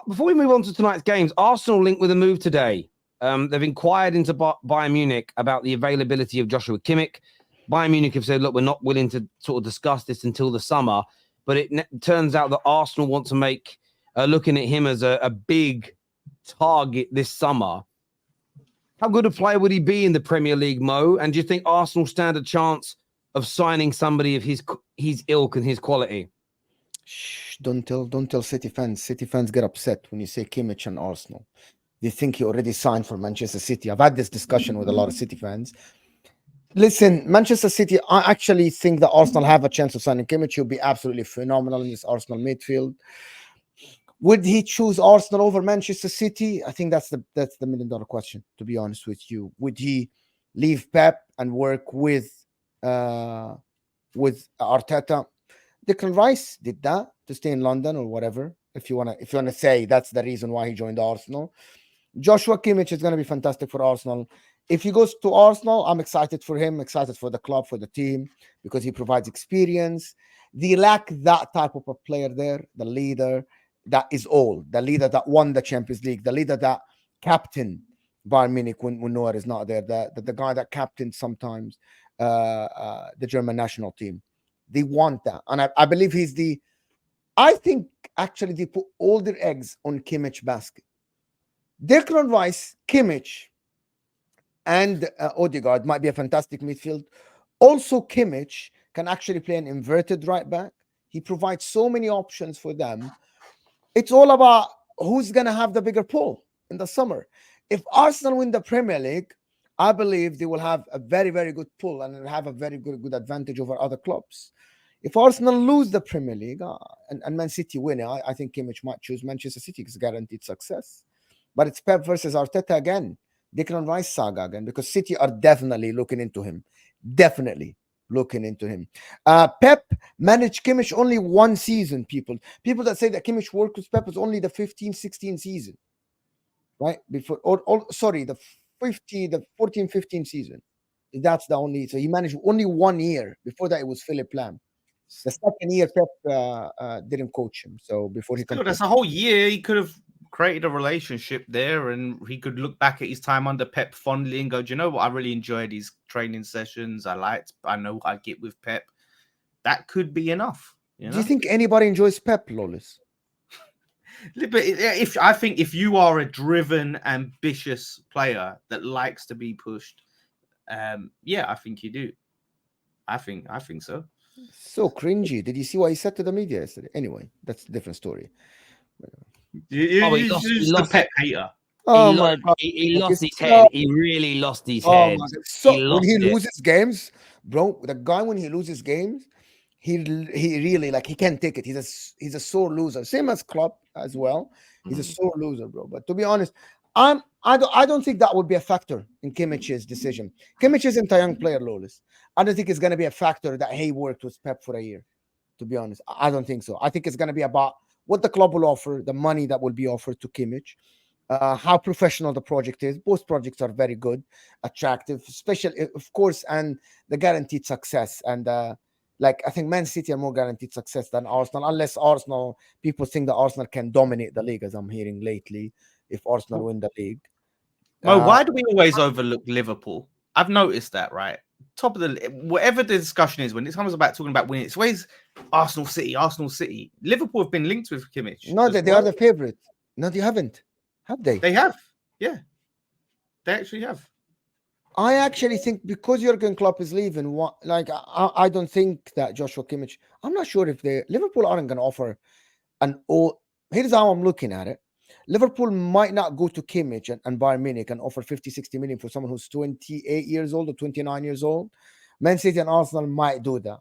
Before we move on to tonight's games, Arsenal linked with a move today. They've inquired into Bayern Munich about the availability of Joshua Kimmich. Bayern Munich have said, look, we're not willing to sort of discuss this until the summer. But it turns out that Arsenal want to make looking at him as a big target this summer. How good a player would he be in the Premier League, Mo? And do you think Arsenal stand a chance of signing somebody of his ilk and his quality? Shh, don't tell City fans. City fans get upset when you say Kimmich and Arsenal. They think he already signed for Manchester City. I've had this discussion with a lot of City fans. Listen, Manchester City, I actually think that Arsenal have a chance of signing Kimmich. He'll be absolutely phenomenal in this Arsenal midfield. Would he choose Arsenal over Manchester City? I think that's the $1 million question, to be honest with you. Would he leave Pep and work with Arteta? Declan Rice did that to stay in London or whatever. If you wanna say that's the reason why he joined Arsenal. Joshua Kimmich is going to be fantastic for Arsenal. If he goes to Arsenal, I'm excited for him, excited for the club, for the team, because he provides experience. They lack that type of a player there, the leader that is all, the leader that won the Champions League, the leader that captained Bayern Munich when Neuer is not there, the guy that captained sometimes the German national team. They want that. And I believe I think actually they put all their eggs on Kimmich basket. Declan Rice, Kimmich, and Odegaard might be a fantastic midfield. Also, Kimmich can actually play an inverted right back. He provides so many options for them. It's all about who's going to have the bigger pull in the summer. If Arsenal win the Premier League, I believe they will have a very, very good pull and have a very good advantage over other clubs. If Arsenal lose the Premier League and Man City win, I think Kimmich might choose Manchester City because guaranteed success. But it's Pep versus Arteta again. Declan Rice saga again, because City are definitely looking into him. Definitely looking into him. Pep managed Kimmich only one season, people. People that say that Kimmich worked with Pep was only the 15-16 season. Right? Before, the 14-15 season. That's the only, so he managed only 1 year. Before that, it was Philip Lam. The second year, Pep didn't coach him. So before he could, that's a whole year. He could have created a relationship there, and he could look back at his time under Pep fondly and go, do you know what? I really enjoyed these training sessions. I know what I get with Pep. That could be enough. You know? Do you think anybody enjoys Pep, Lawless? But I think if you are a driven, ambitious player that likes to be pushed, I think you do. I think so. So cringy. Did you see what he said to the media yesterday? Anyway, that's a different story. He lost Pep hater. Oh my God! He lost his head. He really lost his head. So when he loses games, bro, the guy when he loses games, he really he can't take it. He's a sore loser. Same as Klopp as well. He's a sore loser, bro. But to be honest, I don't think that would be a factor in Kimmich's decision. Kimmich isn't a young player, Lawless. I don't think it's going to be a factor that he worked with Pep for a year. To be honest, I don't think so. I think it's going to be about what the club will offer, the money that will be offered to Kimmich, how professional the project is. Both projects are very good, attractive, especially, of course, and the guaranteed success. And I think Man City are more guaranteed success than Arsenal, unless people think that Arsenal can dominate the league, as I'm hearing lately, if Arsenal win the league. Well, why do we always overlook Liverpool? I've noticed that, right? Top of whatever the discussion is, when it comes about talking about winning, it's always Arsenal City. Liverpool have been linked with Kimmich. No, they are the favorite. No, they haven't. Have they? They have. Yeah. They actually have. I actually think because Jurgen Klopp is leaving, I don't think that Joshua Kimmich, I'm not sure if Liverpool aren't going to offer here's how I'm looking at it. Liverpool might not go to Kimmich and Bayern Munich and offer 50-60 million for someone who's 28 years old or 29 years old. Man City and Arsenal might do that.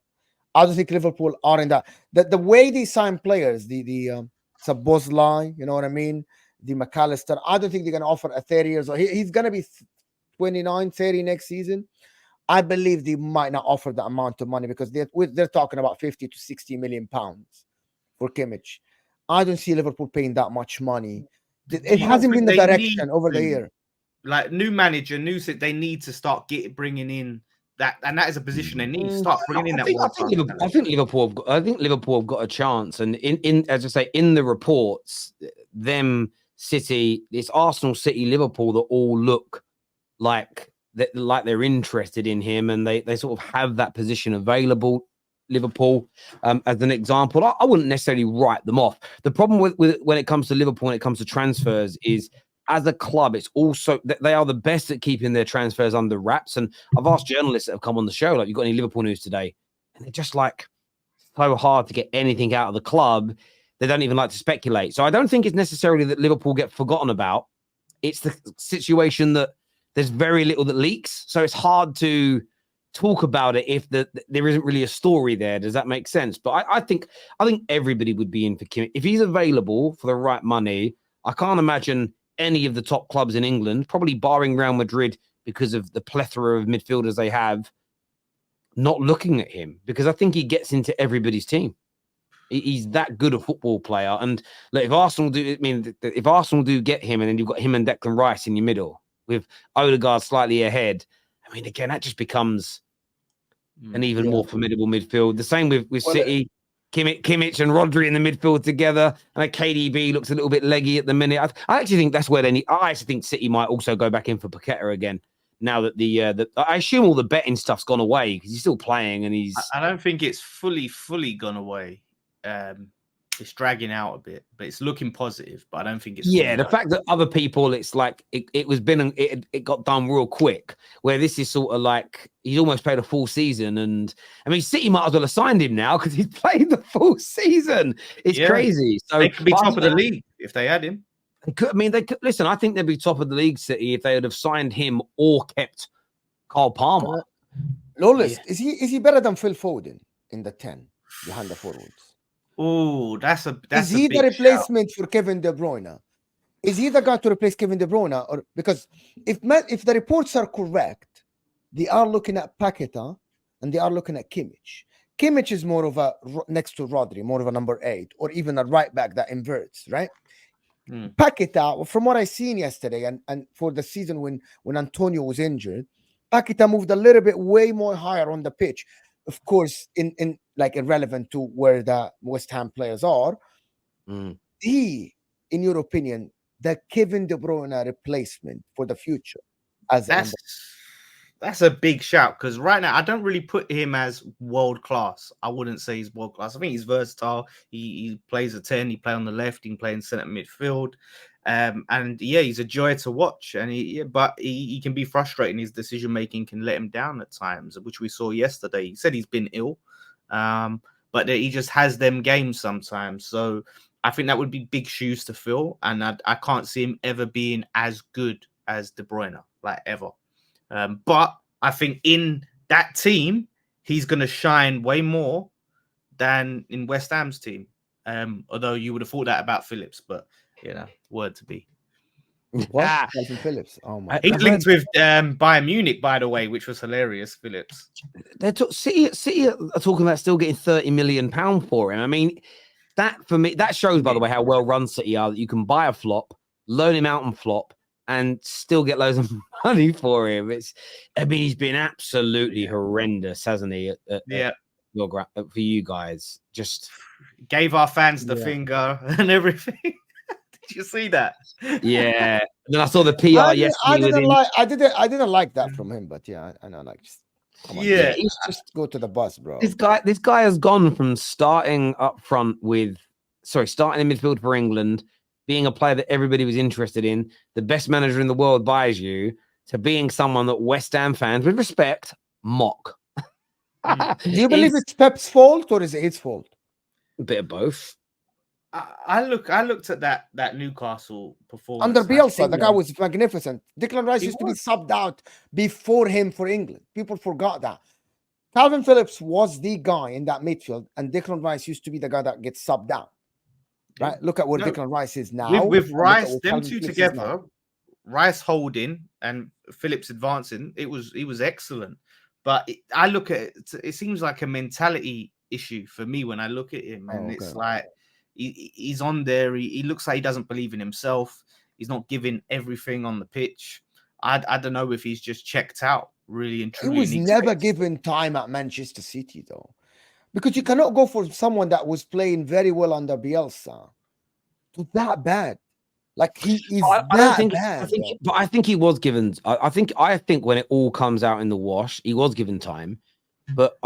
I don't think Liverpool are in that. The way they sign players, the Szoboszlai, you know what I mean? The McAllister, I don't think they're going to offer a 30 years old. He's going to be 29, 30 next season. I believe they might not offer that amount of money because they're talking about 50 to 60 million pounds for Kimmich. I don't see Liverpool paying that much money. It hasn't been the direction over the year. Like new manager, they need to start bringing in that, and that is a position they need to start bringing in. I think Liverpool have got a chance, and in as I say, in the reports, them City, it's Arsenal, City, Liverpool that all look like they're interested in him, and they sort of have that position available. Liverpool, as an example, I wouldn't necessarily write them off. The problem with when it comes to Liverpool, when it comes to transfers, is as a club, it's also that they are the best at keeping their transfers under wraps. And I've asked journalists that have come on the show, like, you got any Liverpool news today? And they're just like, so hard to get anything out of the club. They don't even like to speculate. So I don't think it's necessarily that Liverpool get forgotten about. It's the situation that there's very little that leaks. So it's hard to talk about it if there isn't really a story there. Does that make sense? But I think everybody would be in for Kimmich. If he's available for the right money, I can't imagine any of the top clubs in England, probably barring Real Madrid because of the plethora of midfielders they have, not looking at him, because I think he gets into everybody's team. He's that good a football player. And look, if Arsenal do get him, and then you've got him and Declan Rice in your middle with Odegaard slightly ahead, I mean, again, that just becomes an even more formidable midfield. The same with City, Kimmich and Rodri in the midfield together. And KDB looks a little bit leggy at the minute. I actually think that's where they need. I actually think City might also go back in for Paqueta again. Now that I assume all the betting stuff's gone away because he's still playing and he's. I don't think it's fully gone away. It's dragging out a bit, but it's looking positive. But I don't think it's. Yeah, the fact that other people, it's like it got done real quick. Where this is sort of like he's almost played a full season, and I mean, City might as well have signed him now because he's played the full season. It's crazy. So they could be top of the league if they had him. They could listen. I think they'd be top of the league, City, if they would have signed him or kept Carl Palmer. Lawless, is he better than Phil Foden in the 10 behind the forwards? Oh, that's is he the replacement for Kevin De Bruyne? Is he the guy to replace Kevin De Bruyne? Or because if the reports are correct, they are looking at Paqueta and they are looking at Kimmich. Kimmich is more of a next to Rodri, more of a number 8, or even a right back that inverts, right? Paqueta, from what I seen yesterday, and for the season when Antonio was injured, Paqueta moved a little bit way more higher on the pitch. Of course, in like irrelevant to where the West Ham players are. He, in your opinion, the Kevin De Bruyne replacement for the future? That's a big shout, because right now I don't really put him as world class. I wouldn't say he's world class. I think he's versatile. He plays a 10. He play on the left. He can play in centre midfield. And yeah, he's a joy to watch. And but he can be frustrating. His decision making can let him down at times, which we saw yesterday. He said he's been ill, but he just has them games sometimes. So I think that would be big shoes to fill, and I can't see him ever being as good as De Bruyne, like ever. But I think in that team, he's going to shine way more than in West Ham's team. Although you would have thought that about Phillips, but word to be. What? Phillips? Oh my! He's linked with Bayern Munich, by the way, which was hilarious. Phillips. City are talking about still getting £30 million for him. I mean, that for me, that shows, by the way, how well run City are. That you can buy a flop, loan him out and flop, and still get loads of money for him. He's been absolutely horrendous, hasn't he? For you guys, just gave our fans the finger and everything. Did you see that? Yeah. And then I saw the PR yesterday. I didn't like that from him, but yeah, I know. Like, come on, just go to the bus, bro. This guy has gone from starting up front starting in midfield for England, being a player that everybody was interested in, the best manager in the world buys you, to being someone that West Ham fans, with respect, mock. Do you believe it's Pep's fault or is it his fault? A bit of both. I looked at that Newcastle performance under Bielsa. The guy was magnificent. Declan Rice used to be subbed out before him for England. People forgot that. Calvin Phillips was the guy in that midfield, and Declan Rice used to be the guy that gets subbed out. Right? Look at where Declan Rice is now. With Rice, them two together, Rice holding and Phillips advancing, he was excellent. But I look at it, it seems like a mentality issue for me when I look at him, and it's like he's on there. He looks like he doesn't believe in himself. He's not giving everything on the pitch. I don't know if he's just checked out, really and truly. He was never given time at Manchester City, though, because you cannot go for someone that was playing very well under Bielsa to that bad. Like he is I don't think. bad, I think, bro. but I think he was given. I think when it all comes out in the wash, he was given time. But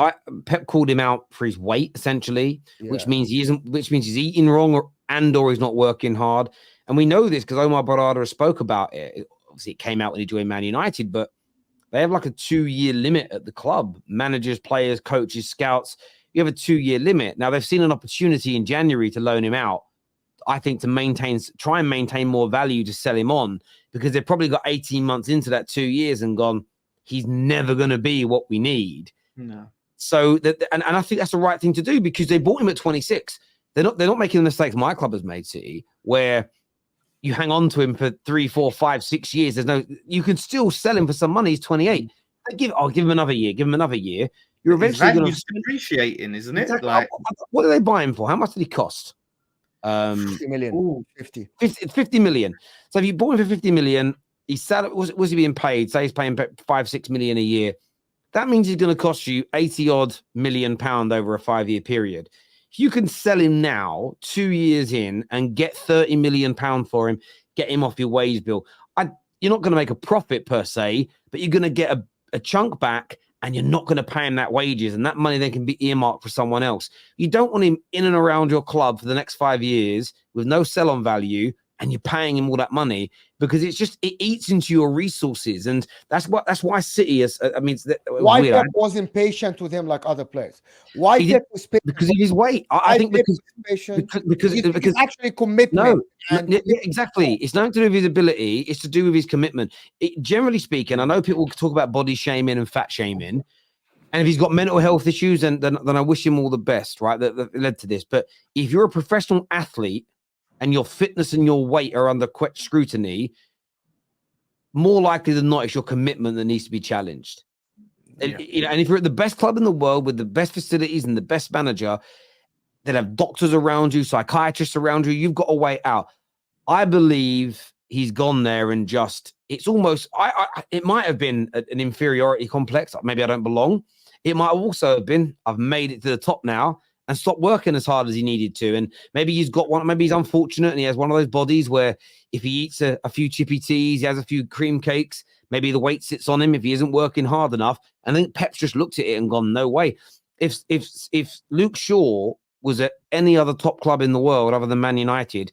Pep called him out for his weight, essentially, which means he isn't. Which means he's eating wrong, or he's not working hard. And we know this because Omar Barada spoke about it. Obviously, it came out when he joined Man United, but they have like a 2-year limit at the club. Managers, players, coaches, scouts. You have a 2-year limit. Now they've seen an opportunity in January to loan him out. I think to try and maintain more value to sell him on, because they've probably got 18 months into that 2 years and gone, he's never going to be what we need. No. So and I think that's the right thing to do, because they bought him at 26. They're not making the mistakes my club has made, City, where you hang on to him for 3, 4, 5, 6 years. You can still sell him for some money. He's 28. I'll give him another year. Give him another year. You're eventually going to depreciating, isn't it? exactly. Like, what do they buy him for? How much did he cost? 50 million. ooh, 50 million. So if you bought him for 50 million, was he being paid? Say he's paying 5-6 million a year. That means he's going to cost you 80 odd million pound over a 5-year period. If you can sell him now, 2 years in, and get 30 million pound for him, get him off your wage bill. You're not going to make a profit per se, but you're going to get a chunk back, and you're not going to pay him that wages, and that money then can be earmarked for someone else. You don't want him in and around your club for the next 5 years with no sell-on value, and you're paying him all that money, because it eats into your resources, and that's why City is. I mean, why Pep was impatient with him like other players? Why Pep was patient? Because of his weight. I think because actually commitment. Exactly. It's nothing to do with his ability. It's to do with his commitment. Generally speaking, I know people talk about body shaming and fat shaming, and if he's got mental health issues, then I wish him all the best. Right, that led to this. But if you're a professional athlete and your fitness and your weight are under scrutiny, more likely than not, it's your commitment that needs to be challenged. Yeah. And if you're at the best club in the world with the best facilities and the best manager, that have doctors around you, psychiatrists around you, you've got a way out. I believe he's gone there and it's almost, it might have been an inferiority complex. Maybe I don't belong. It might also have been, I've made it to the top now, and stopped working as hard as he needed to. And maybe he's unfortunate and he has one of those bodies where if he eats a few chippy teas, he has a few cream cakes, maybe the weight sits on him if he isn't working hard enough. And I think Pep's just looked at it and gone, no way. If Luke Shaw was at any other top club in the world other than Man United,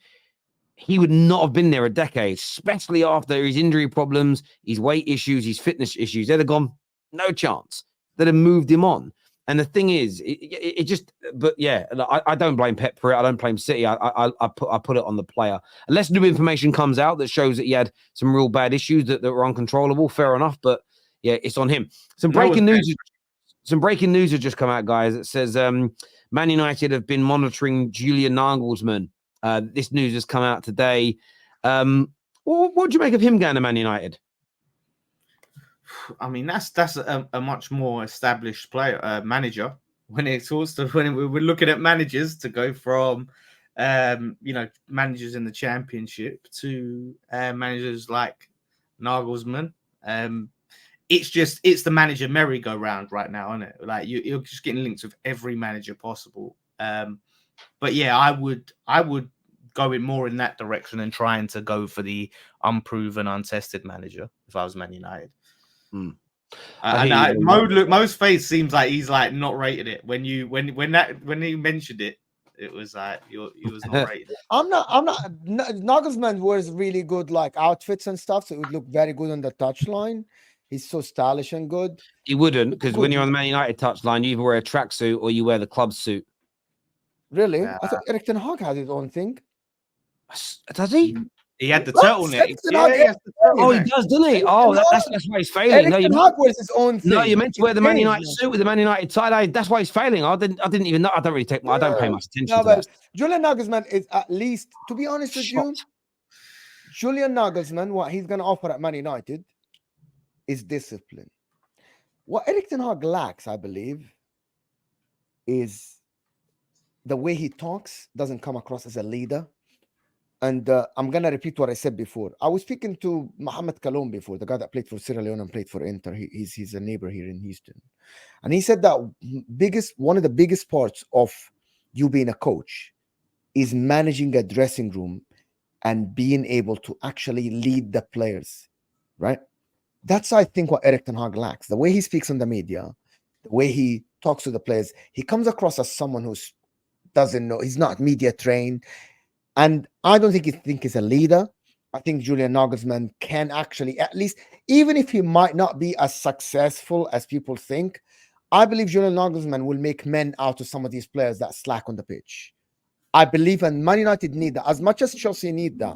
he would not have been there a decade, especially after his injury problems, his weight issues, his fitness issues. They'd have gone, no chance. They'd have moved him on. And the thing is, I don't blame Pep for it. I don't blame City. I put it on the player. Unless new information comes out that shows that he had some real bad issues that were uncontrollable, fair enough. But yeah, it's on him. Some breaking news has just come out, guys. It says Man United have been monitoring Julian Nagelsmann. This news has come out today. What do you make of him going to Man United? I mean, that's a much more established manager. When we're looking at managers to go from, managers in the Championship to managers like Nagelsmann. It's the manager merry-go-round right now, isn't it? Like you're just getting linked with every manager possible. But yeah, I would go in more in that direction and trying to go for the unproven, untested manager if I was Man United. Mo's face seems like he's like not rated it when he mentioned it. It was like he was not rated. I'm not. Nagelsmann wears really good like outfits and stuff, so it would look very good on the touchline. He's so stylish and good. He wouldn't, because when you're on the Man United touchline, you either wear a tracksuit or you wear the club suit. Really? I thought Erik ten Hag had his own thing. Does he? He had the turtleneck. He does, doesn't he? Oh, that's why he's failing. Erik ten Hag wears his own thing. No, you're meant to wear the Man United suit with the Man United tie-dye. That's why he's failing. I didn't even know. I don't really I don't pay much attention to that. Julian Nagelsmann is, at least, to be honest with you, Julian Nagelsmann, what he's going to offer at Man United is discipline. What Erik ten Hag lacks, I believe, is the way he talks doesn't come across as a leader. And I'm going to repeat what I said before. I was speaking to Mohamed Kaloum before, the guy that played for Sierra Leone and played for Inter. He's a neighbor here in Houston. And he said that one of the biggest parts of you being a coach is managing a dressing room and being able to actually lead the players, right? That's, I think, what Erik ten Hag lacks. The way he speaks on the media, the way he talks to the players, he comes across as someone who doesn't know. He's not media trained, and I don't think he's a leader. I think Julian Nagelsmann can actually, at least, even if he might not be as successful as people think, I believe Julian Nagelsmann will make men out of some of these players that slack on the pitch. I believe, and Man United need that as much as Chelsea need that.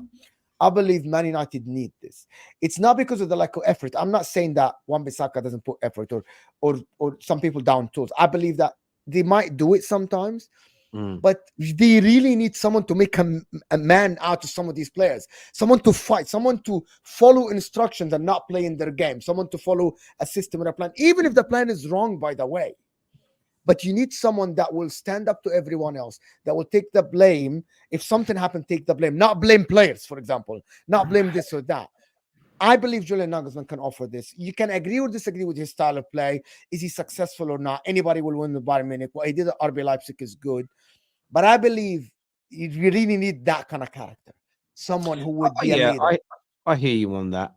I believe Man United need this. It's not because of the lack of effort. I'm not saying that Wan-Bissaka doesn't put effort or some people down tools. I believe that they might do it sometimes, but they really need someone to make a man out of some of these players, someone to fight, someone to follow instructions and not play in their game, someone to follow a system and a plan, even if the plan is wrong, by the way. But you need someone that will stand up to everyone else, that will take the blame. If something happened, take the blame, not blame players, for example, not blame this or that. I believe Julian Nagelsmann can offer this. You can agree or disagree with his style of play. Is he successful or not? Anybody will win the Bayern Munich. What he did at RB Leipzig is good. But I believe you really need that kind of character. Someone who would be a leader. I hear you on that.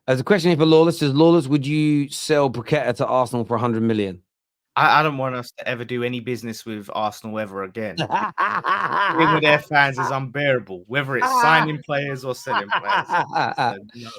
As a question here for Lawless is, Lawless, would you sell Paqueta to Arsenal for 100 million? I don't want us to ever do any business with Arsenal ever again. Being with their fans is unbearable, whether it's signing players or selling players. So, no.